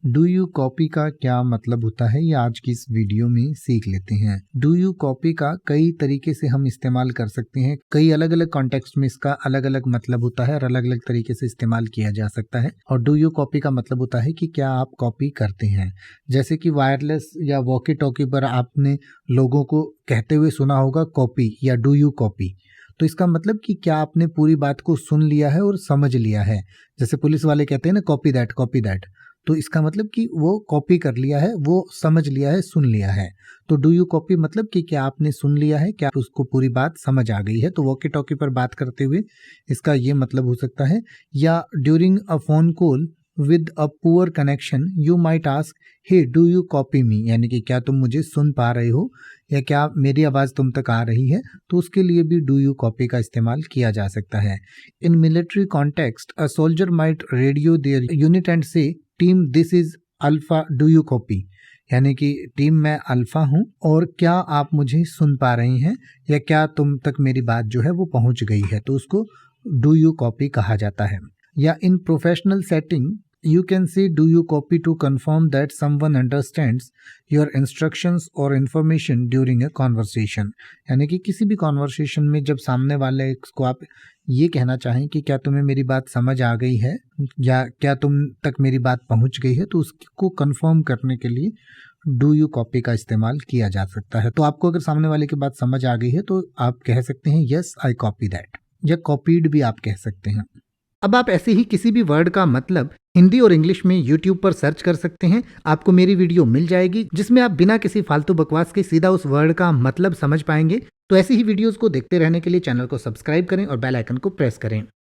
Do you copy का क्या मतलब होता है, ये आज की इस वीडियो में सीख लेते हैं। डू यू कॉपी का कई तरीके से हम इस्तेमाल कर सकते हैं, कई अलग अलग कॉन्टेक्स्ट में इसका अलग अलग मतलब होता है और अलग अलग तरीके से इस्तेमाल किया जा सकता है। और डू यू कॉपी का मतलब होता है कि क्या आप कॉपी करते हैं। जैसे कि वायरलेस या वॉकी टॉकी पर आपने लोगों को कहते हुए सुना होगा कॉपी या डू यू कॉपी। तो इसका मतलब कि क्या आपने पूरी बात को सुन लिया है और समझ लिया है। जैसे पुलिस वाले कहते हैं ना कॉपी दैट, तो इसका मतलब कि वो कॉपी कर लिया है, वो समझ लिया है, सुन लिया है। तो डू यू कॉपी मतलब कि क्या आपने सुन लिया है, क्या उसको पूरी बात समझ आ गई है। तो वॉकी टॉकी पर बात करते हुए इसका ये मतलब हो सकता है। या during a phone call with a poor connection you might ask hey do you copy me, यानी कि क्या तुम मुझे सुन पा रहे हो या क्या मेरी आवाज़ तुम तक आ रही है। तो उसके लिए भी डू यू कॉपी का इस्तेमाल किया जा सकता है। In military context a soldier might radio their unit and say team this is alpha do you copy, यानी कि टीम मैं अल्फा हूं और क्या आप मुझे सुन पा रहे हैं या क्या तुम तक मेरी बात जो है वो पहुंच गई है। तो उसको डू यू कॉपी कहा जाता है। या in professional setting you can say do you copy to confirm that someone understands your instructions or information during a conversation, यानी कि किसी भी कॉन्वर्सेशन में जब सामने वाले को आप ये कहना चाहें कि क्या तुम्हें मेरी बात समझ आ गई है या क्या तुम तक मेरी बात पहुंच गई है, तो उसको कंफर्म करने के लिए डू यू कॉपी का इस्तेमाल किया जा सकता है। तो आपको अगर सामने वाले की बात समझ आ गई है तो आप कह सकते हैं यस आई कॉपी दैट, या कॉपीड भी आप कह सकते हैं। अब आप ऐसे ही किसी भी वर्ड का मतलब हिंदी और इंग्लिश में YouTube पर सर्च कर सकते हैं, आपको मेरी वीडियो मिल जाएगी जिसमें आप बिना किसी फालतू बकवास के सीधा उस वर्ड का मतलब समझ पाएंगे। तो ऐसी ही वीडियोस को देखते रहने के लिए चैनल को सब्सक्राइब करें और बेल आइकन को प्रेस करें।